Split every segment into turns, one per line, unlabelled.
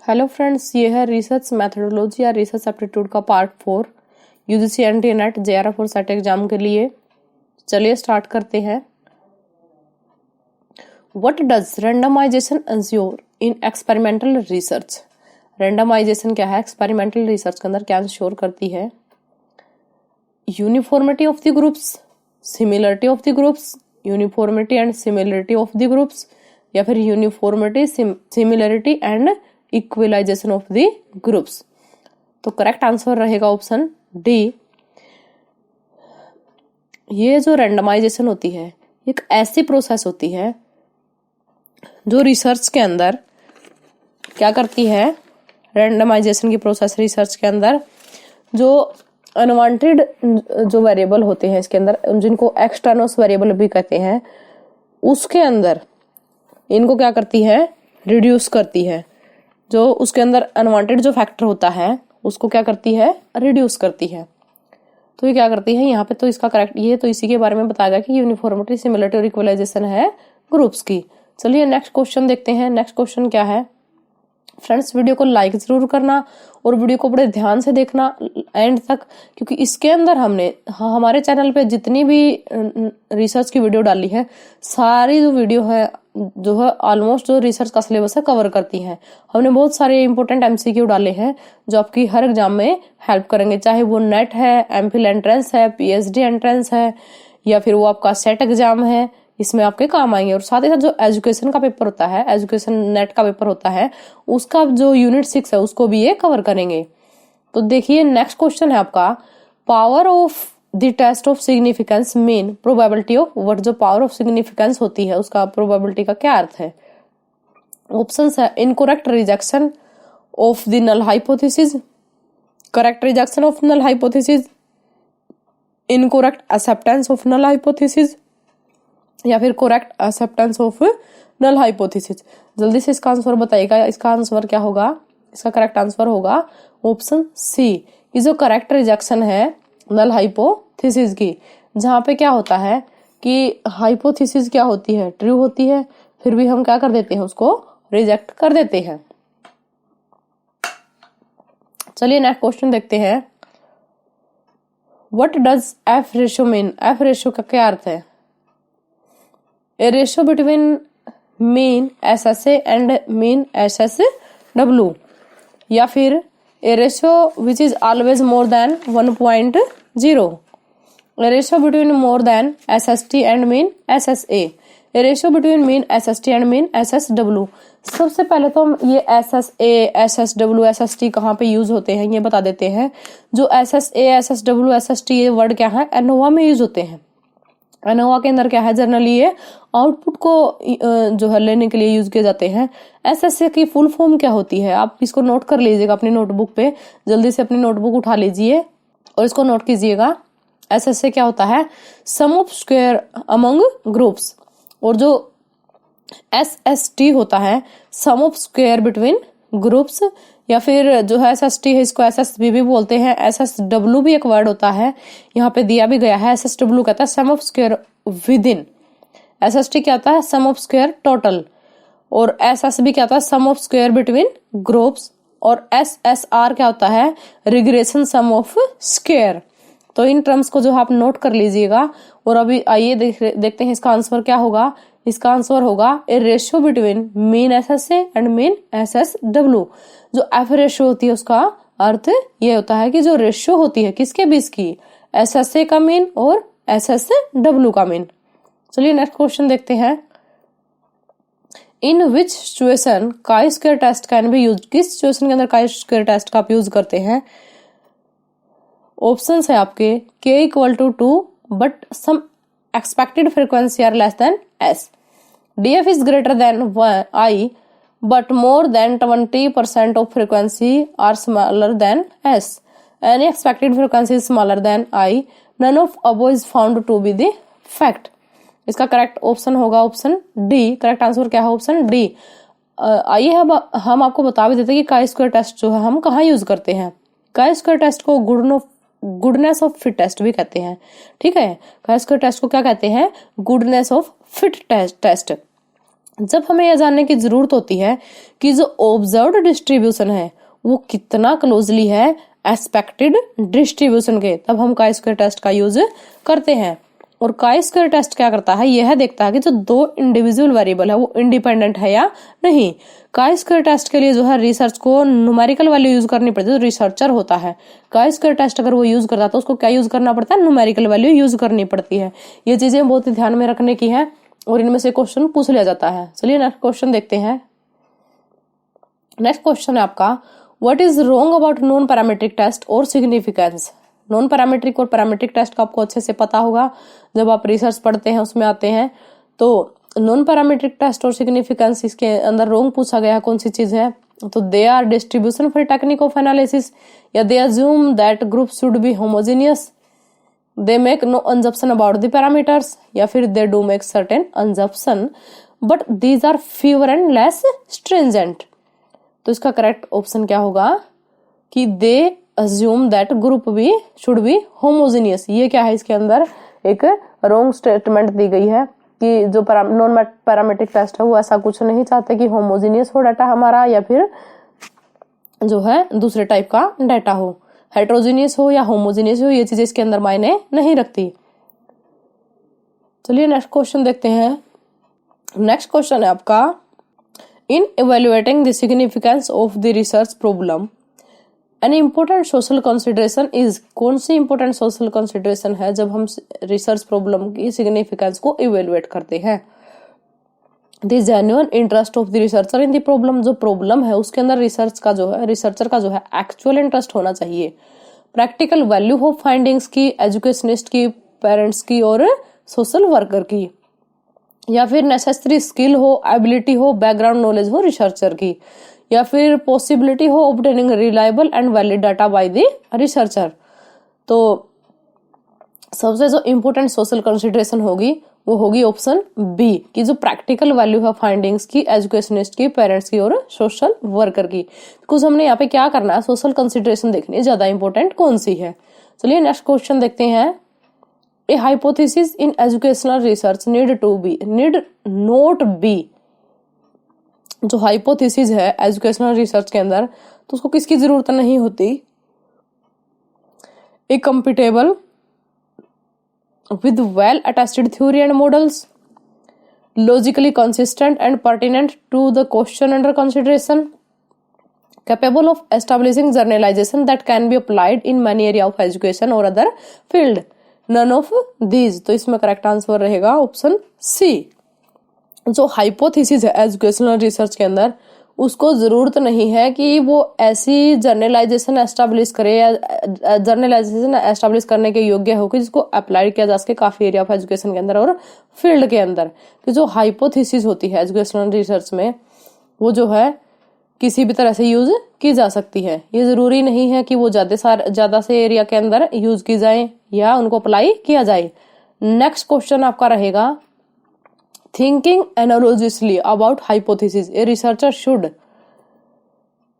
Hello friends, ये है research methodology या रिसर्च एप्टीट्यूड का part 4 UGC NT NET JRF और सेट एग्जाम के लिए। चलिए स्टार्ट करते हैं। What does randomization ensure in experimental research? Randomization क्या है एक्सपेरिमेंटल रिसर्च के अंदर, क्या एंश्योर करती है? Uniformity of the groups, similarity of the groups, uniformity and similarity of the groups, या फिर uniformity similarity and equalization of the groups. तो करेक्ट आंसर रहेगा ऑप्शन डी। ये जो रैंडमाइजेशन होती है एक ऐसी प्रोसेस होती है जो रिसर्च के अंदर क्या करती है। रैंडमाइजेशन की प्रोसेस रिसर्च के अंदर जो अनवांटेड जो वेरिएबल होते हैं इसके अंदर, जिनको एक्सटर्नस वेरिएबल भी कहते हैं, उसके अंदर इनको क्या करती है, रिड्यूस करती है। जो उसके अंदर अनवांटेड जो फैक्टर होता है उसको क्या करती है, रिड्यूस करती है। तो ये क्या करती है यहाँ पे, तो इसका करेक्ट ये तो इसी के बारे में बताया गया कि यूनिफॉर्मिटी, सिमिलरिटी और इक्वलाइजेशन है ग्रुप्स की। चलिए नेक्स्ट क्वेश्चन देखते हैं। नेक्स्ट क्वेश्चन क्या है फ्रेंड्स, वीडियो को लाइक जरूर करना और वीडियो को बड़े ध्यान से देखना एंड तक, क्योंकि इसके अंदर हमने हमारे चैनल पे जितनी भी रिसर्च की वीडियो डाली है, सारी जो वीडियो है जो है ऑलमोस्ट जो रिसर्च का सिलेबस है कवर करती है। हमने बहुत सारे इंपॉर्टेंट एमसीक्यू डाले हैं जो आपकी हर एग्जाम में हेल्प करेंगे, चाहे वो नेट है, एमफिल एंट्रेंस है, पीएचडी एंट्रेंस है, या फिर वो आपका सेट एग्जाम है, इसमें आपके काम आएंगे। और साथ ही साथ जो एजुकेशन का पेपर होता है, एजुकेशन नेट का पेपर होता है, उसका जो यूनिट 6 है उसको भी ये कवर करेंगे। तो देखिए नेक्स्ट क्वेश्चन है आपका, power of the test of significance mean probability of what. जो पावर ऑफ सिग्निफिकेंस होती है उसका प्रोबेबिलिटी का क्या अर्थ है? ऑप्शंस है incorrect rejection of the null hypothesis, correct rejection of null hypothesis, incorrect acceptance of null hypothesis, या फिर correct acceptance of null hypothesis. जल्दी से इसका आंसर बताइएगा। इसका आंसर क्या होगा? इसका करेक्ट आंसर होगा ऑप्शन सी। ये जो करेक्ट रिजेक्शन है नल हाइपोथेसिस की, जहां पे क्या होता है कि हाइपोथेसिस क्या होती है, ट्रू होती है, फिर भी हम क्या कर देते हैं, उसको रिजेक्ट कर देते हैं। चलिए नेक्स्ट क्वेश्चन देखते हैं। What does F ratio mean? F ratio का क्या अर्थ है? A ratio between mean SSA and mean SSW, या फिर a ratio which is always more than 1.0, a ratio between more than SST and mean SSA, a ratio between mean SST and mean SSW। सबसे पहले तो हम ये SSA, SSW, SST कहाँ पे use होते हैं ये बता देते हैं। जो SSA, SSW, SST ये वर्ड क्या है, एनोवा में यूज होते हैं। एनोवा के अंदर क्या है, जनरली ये आउटपुट को जो है लेने के लिए यूज किए जाते हैं। एसएसए की फुल फॉर्म क्या होती है, आप इसको नोट कर लीजिएगा अपनी नोटबुक पे। जल्दी से अपनी नोटबुक उठा लीजिए और इसको नोट कीजिएगा। एसएसए क्या होता है, sum of square among groups. और जो एसएसटी होता है, sum of square between groups, या फिर जो है एसएसटी है इसको एसएसबी भी बोलते हैं। एसएसडब्ल्यू भी एक वर्ड होता है, यहाँ पे दिया भी गया है। एसएसडब्ल्यू कहता है सम ऑफ स्क्वायर विद इन। एसएसटी क्या होता है, सम ऑफ स्क्वायर टोटल। और एसएसबी क्या होता है, sum of square between groups. और एसएसआर क्या होता है, रिग्रेशन सम ऑफ स्क्वायर। तो इन टर्म्स को जो आप नोट कर लीजिएगा। और अभी आइए देखते हैं इसका आंसर क्या होगा। इसका आंसर होगा a ratio between mean SSA and mean SSW. जो एफ रेशियो होती है उसका अर्थ ये होता है कि जो रेशियो होती है किसके बीच की, एसएसए का मीन और एसएसडब्ल्यू का मीन। चलिए नेक्स्ट क्वेश्चन देखते हैं। In which situation chi square test can be use? किस सिचुएशन के अंदर काई स्क्वायर टेस्ट का आप यूज करते हैं? ऑप्शंस है आपके k equal to 2 but some expected frequency are less than s, df is greater than I but more than 20% of frequency are smaller than s, any expected frequency is smaller than I, none of above is found to be the fact। इसका correct option होगा option D. Correct answer क्या है, option D. आइए हम आपको बता भी देते हैं कि काई स्क्वायर टेस्ट जो है हम कहाँ यूज करते हैं। काई स्क्वायर टेस्ट को गुडनेस ऑफ फिट टेस्ट भी कहते हैं, ठीक है। काई स्क्वायर टेस्ट को क्या कहते हैं, गुडनेस ऑफ फिट टेस्ट। जब हमें यह जानने की जरूरत होती है कि जो ऑब्जर्व्ड डिस्ट्रीब्यूशन है वो कितना क्लोजली है एक्सपेक्टेड डिस्ट्रीब्यूशन के, तब हम काई स्क्वायर टेस्ट का यूज करते हैं। और काई स्क्वायर टेस्ट क्या करता है, यह देखता है कि जो दो इंडिविजुअल वेरिएबल है वो इंडिपेंडेंट है या नहीं। काई स्क्वायर टेस्ट के लिए जो है रिसर्च को न्यूमेरिकल वैल्यू यूज करनी पड़ती है। जो रिसर्चर होता है काई स्क्वायर टेस्ट अगर वो यूज करता है तो उसको क्या यूज करना पड़ता है, न्यूमेरिकल वैल्यू यूज करनी पड़ती है। ये चीजें बहुत ही ध्यान में रखने की है और इनमें से क्वेश्चन पूछ लिया जाता है। चलिए नेक्स्ट क्वेश्चन देखते हैं। नेक्स्ट क्वेश्चन है आपका, what is wrong about non parametric test और सिग्निफिकेंस। नॉन पैरामीट्रिक और पैरामीट्रिक टेस्ट का आपको अच्छे से पता होगा, जब आप रिसर्च पढ़ते हैं उसमें आते हैं। तो नॉन पैरामीट्रिक टेस्ट और सिग्निफिकेंस, इसके अंदर रॉन्ग पूछा गया है कौन सी चीज है, तो they are distribution free technique of analysis, या they assume that group should be homogeneous, they make no assumption about the parameters, या फिर they do make certain assumption but these are fewer and less stringent। तो इसका correct option क्या होगा कि they assume that group भी should be homogeneous। ये क्या है, इसके अंदर एक रॉन्ग स्टेटमेंट दी गई है कि जो नॉन पैरामीट्रिक टेस्ट है वो ऐसा कुछ नहीं चाहते कि होमोजेनियस हो डाटा हमारा, या फिर जो है दूसरे टाइप का डाटा हो, हेट्रोजीनियस हो या होमोजीनियस हो, ये चीजें इसके अंदर मायने नहीं रखती। चलिए नेक्स्ट क्वेश्चन देखते हैं। नेक्स्ट क्वेश्चन है आपका, in evaluating the significance of the research problem an important social consideration is. कौन सी इंपोर्टेंट सोशल कंसिडरेशन है जब हम रिसर्च प्रॉब्लम की सिग्निफिकेंस को इवेल्युएट करते हैं। The genuine interest of the researcher in the problem, जो प्रॉब्लम है उसके अंदर रिसर्चर का जो है एक्चुअल इंटरेस्ट होना चाहिए। प्रैक्टिकल वैल्यू हो फाइंडिंग्स की, एजुकेशनिस्ट की, पेरेंट्स की और सोशल वर्कर की, या फिर नेसेसरी स्किल हो, एबिलिटी हो, बैकग्राउंड नॉलेज हो रिसर्चर की, या फिर पॉसिबिलिटी हो obtaining reliable and valid data by the researcher. तो सबसे जो इंपोर्टेंट सोशल कंसिडरेशन होगी वो होगी ऑप्शन बी की जो प्रैक्टिकल वैल्यू है फाइंडिंग्स की, एजुकेशनिस्ट की, पेरेंट्स की और सोशल वर्कर की। कुछ हमने यहाँ पे क्या करना है, सोशल कंसिडरेशन देखनी है ज्यादा इंपॉर्टेंट कौन सी है। चलिए नेक्स्ट क्वेश्चन देखते हैं। ए hypothesis in educational research need not be. जो हाइपोथेसिस है एजुकेशनल रिसर्च के अंदर तो उसको किसकी जरूरत नहीं होती, ए computable with well attested theory and models, logically consistent and pertinent to the question under consideration, capable of establishing generalization that can be applied in many area of education or other field, none of these। तो इसमें correct answer रहेगा option C. जो hypothesis है educational research के अंदर उसको जरूरत नहीं है कि वो ऐसी जर्नलाइजेशन एस्टैब्लिश करे या जर्नलाइजेशन एस्टैब्लिश करने के योग्य हो कि जिसको अप्लाई किया जा सके काफी एरिया ऑफ एजुकेशन के अंदर और फील्ड के अंदर। कि जो हाइपोथेसिस होती है एजुकेशनल रिसर्च में वो जो है किसी भी तरह से यूज की जा सकती है। ये जरूरी नहीं है कि वो ज्यादा से एरिया के अंदर यूज की जाए या उनको अप्लाई किया जाए। नेक्स्ट क्वेश्चन आपका रहेगा, thinking analogically about hypothesis a researcher should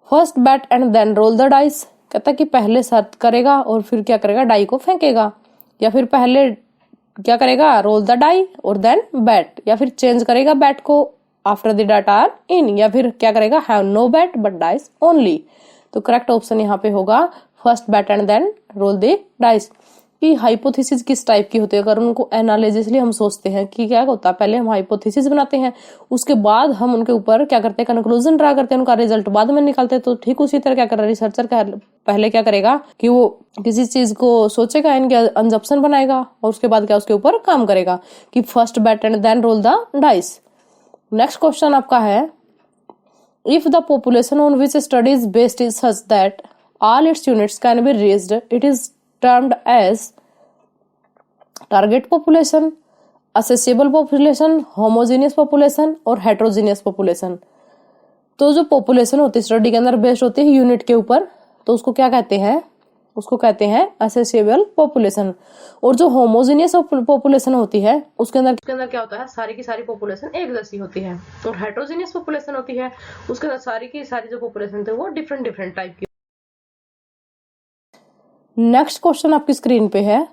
first bat and then roll the dice. कहता कि पहले सर्च करेगा और फिर क्या करेगा, डाई को फेंकेगा, या फिर पहले क्या करेगा, रोल द डाई और देन बैट, या फिर चेंज करेगा बैट को after the data are in, या फिर क्या करेगा, have no bat but dice only. तो करेक्ट ऑप्शन यहाँ पे होगा first bat and then roll the dice. कि हाइपोथेसिस किस टाइप की होती है, अगर उनको एनालिसिसली हम सोचते हैं कि क्या होता है, पहले हम हाइपोथेसिस बनाते हैं उसके बाद हम उनके ऊपर क्या करते हैं, कंक्लूजन ड्रा करते हैं, उनका रिजल्ट बाद में निकालते हैं। तो ठीक उसी तरह क्या कर रहा है रिसर्चर का, पहले क्या करेगा कि वो किसी चीज को सोचेगा, इनके अंजप्शन बनाएगा और उसके बाद क्या उसके ऊपर काम करेगा कि first bat and then roll the dice. Next question आपका है, if the population on which study is based is such that all its units can be reached, it is termed as target population, accessible population, homogeneous population और heterogeneous population। तो जो population होती है study के अंदर based होती है unit के ऊपर, तो उसको क्या कहते हैं, उसको कहते हैं accessible population। और जो homogeneous population होती है उसके अंदर क्या होता है, सारी की सारी population एक जैसी होती है। और heterogeneous population होती है उसके अंदर सारी की सारी जो population होती है वो डिफरेंट टाइप की। नेक्स्ट क्वेश्चन आपकी स्क्रीन पे है,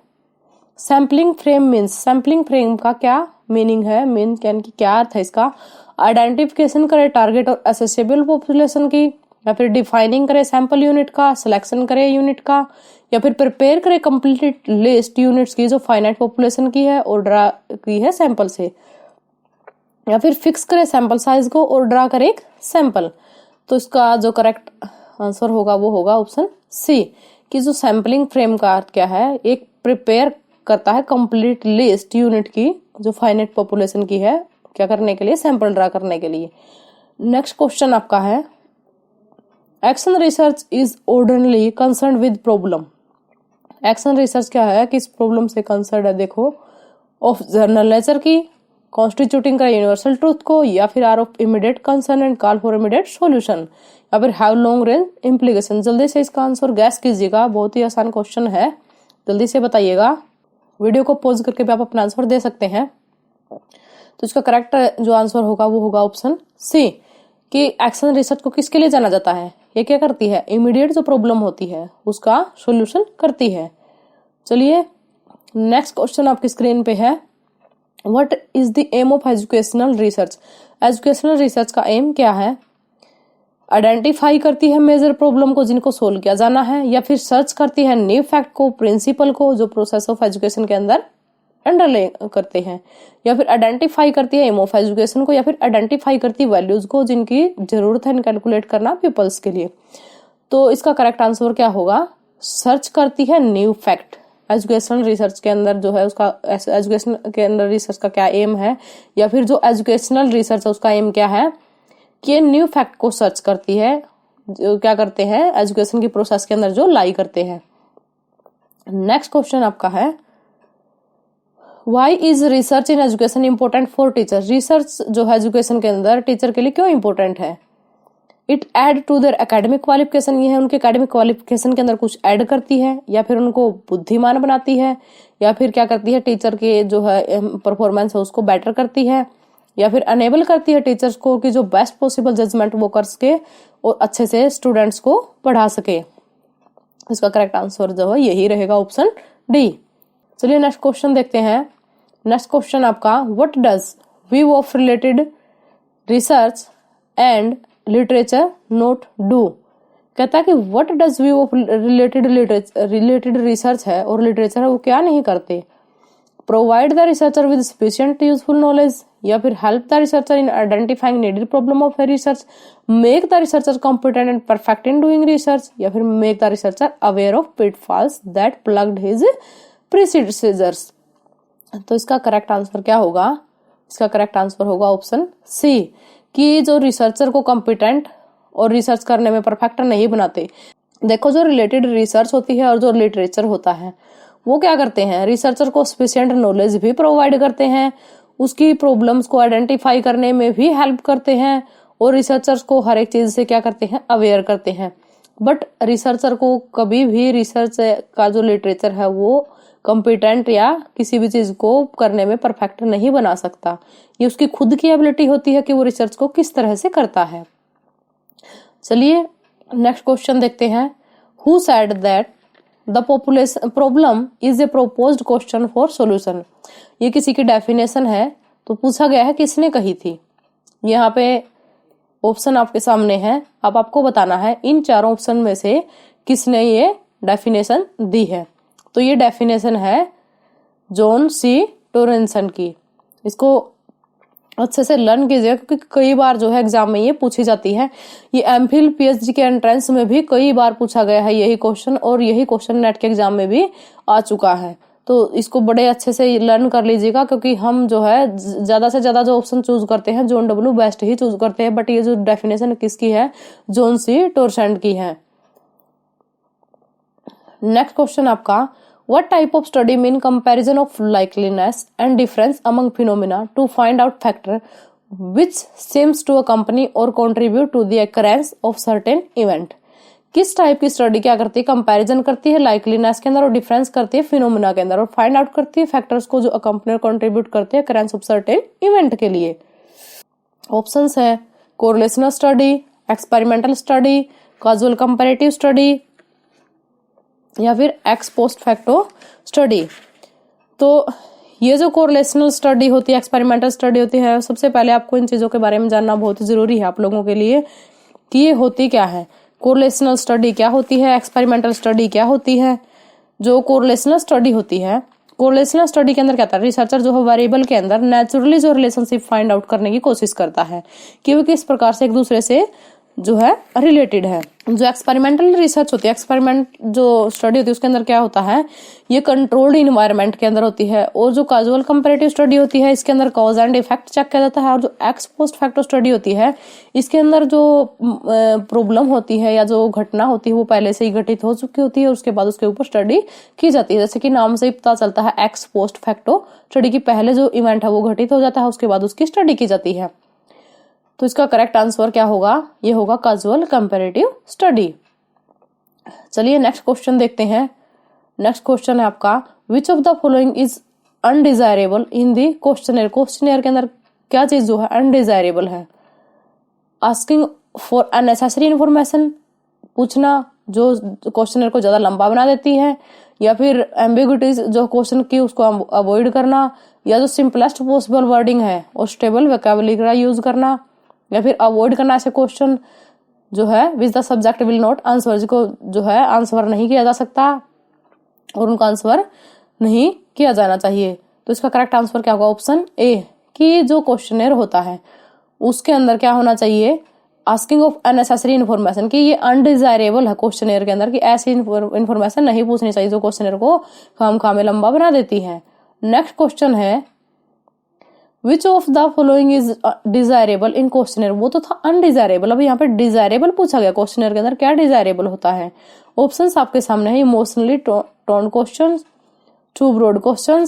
sampling frame means, sampling frame का क्या मीनिंग है, मीन यानी कि क्या अर्थ है इसका। आइडेंटिफिकेशन करे टारगेट और एसेसेबल पॉपुलेशन की, या फिर डिफाइनिंग करे सैंपल यूनिट का, सिलेक्शन करे यूनिट का, या फिर प्रिपेयर करे कंप्लीट लिस्ट यूनिट्स की जो फाइनाइट पॉपुलेशन की है और ड्रा की है सैंपल से, या फिर फिक्स करे सैंपल साइज को और ड्रा करे एक सैंपल। तो इसका जो करेक्ट आंसर होगा वो होगा ऑप्शन सी, कि जो सैंपलिंग फ्रेम का अर्थ क्या है, एक प्रिपेयर करता है कंप्लीट लिस्ट यूनिट की जो फाइनाइट पॉपुलेशन की है, क्या करने के लिए, सैंपल ड्रा करने के लिए। नेक्स्ट क्वेश्चन आपका है, action research is ordinarily concern with problem. Action research क्या है, किस प्रॉब्लम से कंसर्न है, देखो, ऑफ जनरल नेचर की, कॉन्स्टिट्यूटिंग का यूनिवर्सल ट्रूथ को, या फिर are of immediate concern and call for immediate solution, या फिर हैव लॉन्ग रेंज इम्प्लीकेशन। जल्दी से इसका आंसर गैस कीजिएगा, बहुत ही आसान क्वेश्चन है, जल्दी से बताइएगा। वीडियो को पॉज करके भी आप अपना आंसर दे सकते हैं। तो इसका करेक्ट जो आंसर होगा वो होगा ऑप्शन सी, कि एक्शन रिसर्च को किसके लिए जाना जाता है, ये क्या करती है, इमीडिएट जो प्रॉब्लम होती है उसका सॉल्यूशन करती है। चलिए नेक्स्ट क्वेश्चन आपकी स्क्रीन पे है, what is the aim of educational research. Educational research का एम क्या है, आइडेंटिफाई करती है मेजर प्रॉब्लम को जिनको सोल्व किया जाना है, या फिर सर्च करती है न्यू फैक्ट को, प्रिंसिपल को जो प्रोसेस ऑफ एजुकेशन के अंदर अंडरले करते हैं, या फिर आइडेंटिफाई करती है एम ऑफ एजुकेशन को, या फिर आइडेंटिफाई करती है वैल्यूज को जिनकी जरूरत है कैलकुलेट करना पीपल्स के लिए। तो इसका करेक्ट आंसर क्या होगा, सर्च करती है न्यू फैक्ट। एजुकेशनल रिसर्च के अंदर जो है उसका, एजुकेशन के अंदर रिसर्च का क्या एम है, या फिर जो एजुकेशनल रिसर्च है उसका एम क्या है, कि न्यू फैक्ट को सर्च करती है, जो क्या करते हैं एजुकेशन की प्रोसेस के अंदर जो लाई करते हैं। नेक्स्ट क्वेश्चन आपका है, Why is research in education important for teachers? Research जो है एजुकेशन के अंदर टीचर के लिए क्यों इंपॉर्टेंट है। It add to their academic qualification, ये है उनके एकेडमिक क्वालिफिकेशन के अंदर कुछ ऐड करती है, या फिर उनको बुद्धिमान बनाती है, या फिर क्या करती है टीचर के जो है परफॉर्मेंस है उसको बेटर करती है, या फिर अनेबल करती है टीचर्स को कि जो बेस्ट पॉसिबल जजमेंट वो कर सके और अच्छे से स्टूडेंट्स को पढ़ा सके। इसका करेक्ट आंसर जो है यही रहेगा ऑप्शन डी। चलिए नेक्स्ट क्वेश्चन देखते हैं। नेक्स्ट क्वेश्चन आपका, what does view of related research and literature note do. कहता है कि what does view of related research है और लिटरेचर है वो क्या नहीं करते। Provide the researcher with sufficient useful knowledge, या फिर help the researcher in identifying needed problem of research, make the researcher competent and perfect in doing research, या फिर make the researcher aware of pitfalls that plagued his predecessors. तो इसका correct answer क्या होगा, इसका correct answer होगा option C, कि जो रिसर्चर को कॉम्पिटेंट और रिसर्च करने में परफेक्ट नहीं बनाते। देखो जो रिलेटेड रिसर्च होती है और जो लिटरेचर होता है वो क्या करते हैं, रिसर्चर को सफिशिएंट नॉलेज भी प्रोवाइड करते हैं, उसकी प्रॉब्लम्स को आइडेंटिफाई करने में भी हेल्प करते हैं, और रिसर्चर्स को हर एक चीज से क्या करते हैं, अवेयर करते हैं। बट रिसर्चर को कभी भी रिसर्च का जो लिटरेचर है वो कॉम्पिटेंट या किसी भी चीज को करने में परफेक्ट नहीं बना सकता। ये उसकी खुद की एबिलिटी होती है कि वो रिसर्च को किस तरह से करता है। चलिए नेक्स्ट क्वेश्चन देखते हैं। Who said that the population problem is a proposed question for solution. ये किसी की डेफिनेशन है, तो पूछा गया है किसने कही थी। यहाँ पे ऑप्शन आपके सामने है, अब आपको बताना है इन चारों ऑप्शन में से किसने ये डेफिनेशन दी है। तो ये डेफिनेशन है जॉन सी टोरेंसन की। इसको अच्छे से लर्न कीजिए क्योंकि कई बार जो है एग्जाम में ये पूछी जाती है। ये एमफिल पीएचडी के एंट्रेंस में भी कई बार पूछा गया है यही क्वेश्चन, और यही क्वेश्चन नेट के एग्जाम में भी आ चुका है। तो इसको बड़े अच्छे से लर्न कर लीजिएगा क्योंकि हम जो है ज्यादा से ज्यादा जो ऑप्शन चूज करते हैं जॉन डब्ल्यू बेस्ट ही चूज करते हैं, बट ये जो डेफिनेशन किसकी है, जॉन सी टोरसेंट की है। नेक्स्ट क्वेश्चन आपका, What type of study mean comparison of likeliness and difference among phenomena to find out factor which seems to accompany or contribute to the occurrence of certain event। किस type की study क्या करती है, comparison करती है लाइकलीनेस के अंदर और डिफरेंस करती है फिनोमिना के अंदर, और फाइंड आउट करती है फैक्टर्स को जो अकम्पनी और कंट्रीब्यूट करते हैं occurrence of certain इवेंट के लिए। ऑप्शंस है correlational study, experimental study, casual comparative study, या फिर एक्स पोस्ट फैक्टो स्टडी। तो ये जो कोरिलेशनल स्टडी होती है, एक्सपेरिमेंटल स्टडी होती है, सबसे पहले आपको इन चीजों के बारे में जानना बहुत जरूरी है आप लोगों के लिए कि ये होती क्या है। कोरिलेशनल स्टडी क्या होती है, एक्सपेरिमेंटल स्टडी क्या होती है। जो कोरिलेशनल स्टडी होती है, कोरिलेशनल स्टडी के अंदर क्या होता है, रिसर्चर जो है वेरिएबल के अंदर नेचुरली जो रिलेशनशिप फाइंड आउट करने की कोशिश करता है कि वो किस प्रकार से एक दूसरे से जो है रिलेटेड है। जो एक्सपेरिमेंटल रिसर्च होती है, एक्सपेरिमेंट जो स्टडी होती है उसके अंदर क्या होता है, ये कंट्रोल्ड इन्वायरमेंट के अंदर होती है। और जो काजुअल कंपैरेटिव स्टडी होती है इसके अंदर कॉज एंड इफेक्ट चेक किया जाता है। और जो एक्स पोस्ट फैक्टो स्टडी होती है इसके अंदर जो प्रॉब्लम होती है या जो घटना होती है वो पहले से ही घटित हो चुकी होती है और उसके बाद उसके ऊपर स्टडी की जाती है। जैसे कि नाम से ही पता चलता है एक्स पोस्ट फैक्टो स्टडी की पहले जो इवेंट है वो घटित हो जाता है, उसके बाद उसकी स्टडी की जाती है। तो इसका करेक्ट आंसर क्या होगा, ये होगा काजुअल कंपैरेटिव स्टडी। चलिए नेक्स्ट क्वेश्चन देखते हैं। नेक्स्ट क्वेश्चन है आपका, which of the following is undesirable in the questionnaire. Questionnaire के अंदर क्या चीज जो है अनडिजायरेबल है। आस्किंग फॉर अननेसेसरी इन्फॉर्मेशन, पूछना जो क्वेश्चनर को ज्यादा लंबा बना देती है, या फिर एम्बिग्युइटीज जो क्वेश्चन की उसको अवॉइड करना, या जो सिंपलेस्ट पॉसिबल वर्डिंग है और स्टेबल वोकैबुलरी का यूज करना, या फिर अवॉइड करना ऐसे क्वेश्चन जो है which the subject will not answer, जिसको जो है आंसर नहीं किया जा सकता और उनका आंसर नहीं किया जाना चाहिए। तो इसका करेक्ट आंसर क्या होगा, ऑप्शन ए, कि जो क्वेश्चनर होता है उसके अंदर क्या होना चाहिए, आस्किंग ऑफ अननेसेसरी इन्फॉर्मेशन, कि ये अनडिजायरेबल है क्वेश्चनर के अंदर, कि ऐसी इन्फॉर्मेशन नहीं पूछनी चाहिए जो क्वेश्चनर को खामखामे लंबा बना देती है। नेक्स्ट क्वेश्चन है, which of the following is desirable in questionnaire. वो तो था अनडिजायरेबल, अब यहाँ पे डिजायरेबल पूछा गया क्वेश्चनर के अंदर, क्या डिजायरेबल होता है। ऑप्शंस आपके सामने है, emotionally tone question, too broad question,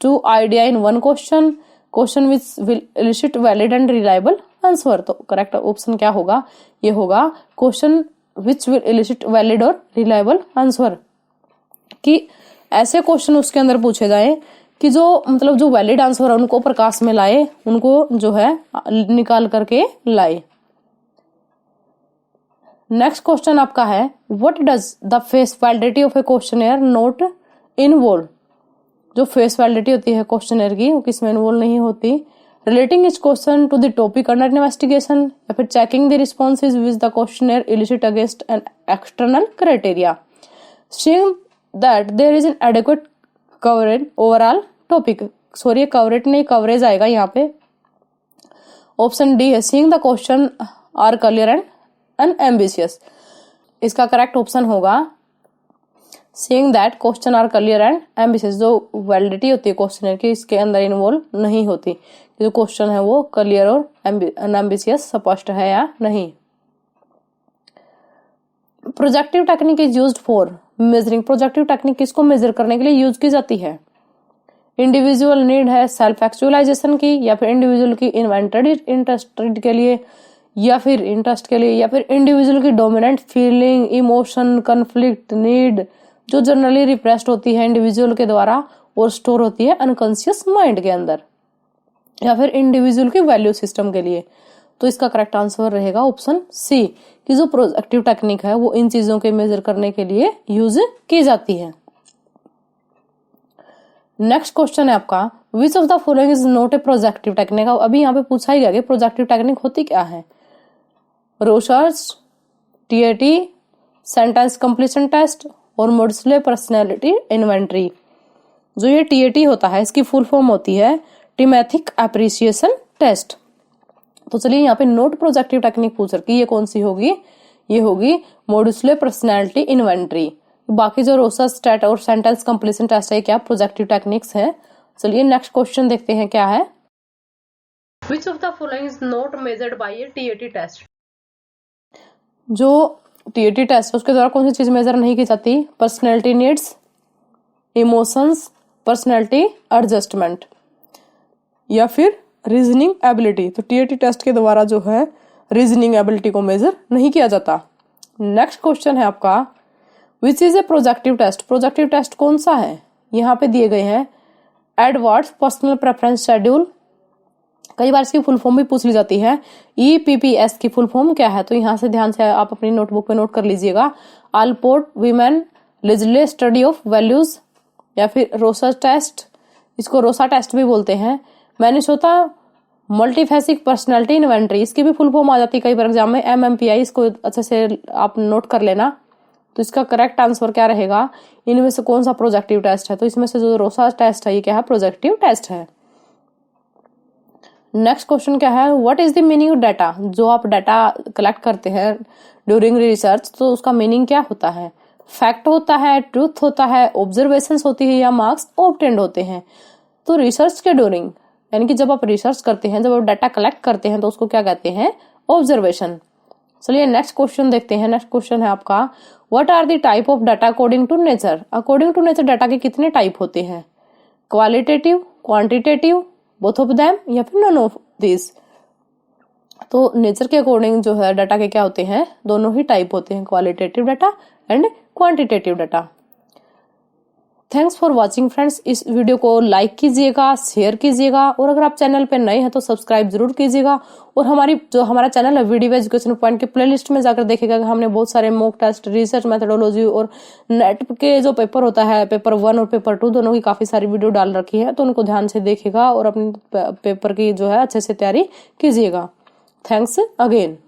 two idea in one question, question which will elicit valid and reliable answer. तो करेक्ट ऑप्शन क्या होगा, ये होगा question which will elicit valid और रिलायबल आंसर, कि ऐसे क्वेश्चन उसके अंदर पूछे जाए कि जो मतलब जो वैलिड आंसर है उनको प्रकाश में लाए, उनको जो है निकाल करके लाए। नेक्स्ट क्वेश्चन आपका है, what does the face validity of a questionnaire not involve. जो फेस वैलिडिटी होती है क्वेश्चनर की वो किसमें इन्वॉल्व नहीं होती। Relating each question to the topic under investigation, या फिर checking the responses which the questionnaire elicit against an external criteria, seeing that there is an adequate coverage overall topic. Sorry coverage नहीं, coverage आएगा यहाँ पे। Option D है, seeing the question are clear and unambitious. इसका correct option होगा seeing that question are clear and ambitious. जो validity होती है क्वेश्चनर की इसके अंदर इन्वॉल्व नहीं होती, जो क्वेश्चन है वो क्लियर और अनएम्बिशियस स्पष्ट है या नहीं। Projective technique is used for measuring. Projective technique किसको मेजर करने के लिए यूज की जाती है। इंडिविजुअल नीड है सेल्फ एक्चुअलाइजेशन की, या फिर इंडिविजुअल की इन्वेंटेड इंटरेस्ट के लिए, या फिर इंटरेस्ट के लिए, या फिर इंडिविजुअल की dominant feeling, emotion, conflict, need जो जनरली रिप्रेस्ड होती है इंडिविजुअल के द्वारा और स्टोर होती है अनकॉन्शियस माइंड के अंदर, या फिर इंडिविजुअल की वैल्यू सिस्टम के लिए। तो इसका करेक्ट आंसर रहेगा ऑप्शन सी, कि जो प्रोजेक्टिव टेक्निक है वो इन चीजों के मेजर करने के लिए यूज की जाती है। नेक्स्ट क्वेश्चन है आपका, which of the following is not a projective technique. अभी यहाँ पे पूछा ही गया कि प्रोजेक्टिव टेक्निक होती क्या है। रोशर्स, टीएटी, सेंटेंस कंप्लीशन टेस्ट और मोड्यूलर पर्सनैलिटी इन्वेंटरी। जो ये टीएटी होता है इसकी फुल फॉर्म होती है टीमैथिक एप्रिसिएशन टेस्ट। तो चलिए यहाँ पे नोट प्रोजेक्टिव टेक्निक पूछ रखी, ये कौन सी होगी, ये होगी मोड्यूलर पर्सनैलिटी इन्वेंटरी। बाकी जो रोसर्स टेस्ट और सेंटेंस कंप्लीशन टेस्ट है क्या प्रोजेक्टिव टेक्निक्स है। चलिए नेक्स्ट क्वेश्चन देखते हैं क्या है। Which of the following is not measured by a TAT test. जो TAT टेस्ट है उसके द्वारा कौन सी चीज मेजर नहीं की जाती। Personality needs, emotions, personality adjustment, या फिर रीजनिंग एबिलिटी। तो TAT टेस्ट के द्वारा जो है रीजनिंग एबिलिटी को मेजर नहीं किया जाता। नेक्स्ट क्वेश्चन है आपका, which is a projective test. Projective test कौन सा है, यहाँ पे दिए गए हैं एडवर्ड्स पर्सनल प्रेफरेंस शेड्यूल। कई बार इसकी फुल फॉर्म भी पूछ ली जाती है। EPPS की फुल फॉर्म क्या है, तो यहाँ से ध्यान से आप अपनी नोटबुक पे नोट कर लीजिएगा। आलपोर्ट वीमेन लिजले स्टडी ऑफ वैल्यूज या फिर रोसा टेस्ट, इसको रोसा टेस्ट भी बोलते हैं। मिनेसोटा मल्टीफेसिक पर्सनालिटी इन्वेंटरी, इसकी भी फुल फॉर्म आ जाती है कई बार एग्जाम में, MMPI, इसको अच्छे से आप नोट कर लेना। तो इसका करेक्ट आंसर क्या रहेगा, इनमें से कौन सा प्रोजेक्टिव टेस्ट है, तो इसमें से जो रोसा टेस्ट है ये क्या है, प्रोजेक्टिव टेस्ट है। नेक्स्ट क्वेश्चन क्या है, what is the meaning of data, जो आप डाटा कलेक्ट करते हैं ड्यूरिंग रिसर्च तो उसका मीनिंग क्या होता है, फैक्ट होता है, ट्रूथ होता है, ऑब्जर्वेशंस होती है या मार्क्स ऑब्टेन्ड होते हैं। तो रिसर्च के ड्यूरिंग यानी कि जब आप रिसर्च करते हैं, जब आप डाटा कलेक्ट करते हैं तो उसको क्या कहते हैं, ऑब्जर्वेशन। चलिए नेक्स्ट क्वेश्चन देखते हैं। नेक्स्ट क्वेश्चन है आपका, what are the type of data according to nature, according to nature data के कितने टाइप होते हैं, qualitative, quantitative, both of them या फिर नन ऑफ दिस। तो नेचर के अकॉर्डिंग जो है डाटा के क्या होते हैं, दोनों ही टाइप होते हैं, qualitative data and quantitative data. Thanks for watching friends, इस वीडियो को लाइक कीजिएगा, शेयर कीजिएगा और अगर आप चैनल पे नए हैं तो सब्सक्राइब जरूर कीजिएगा। और हमारा चैनल है वीडियो एजुकेशन पॉइंट के प्लेलिस्ट में जाकर देखिएगा कि हमने बहुत सारे मॉक टेस्ट, रिसर्च मेथोडोलॉजी और नेट के जो पेपर होता है, पेपर 1 और पेपर 2 दोनों की काफी सारी वीडियो डाल रखी है, तो उनको ध्यान से देखिएगा और अपने पेपर की जो है अच्छे से तैयारी कीजिएगा। Thanks again.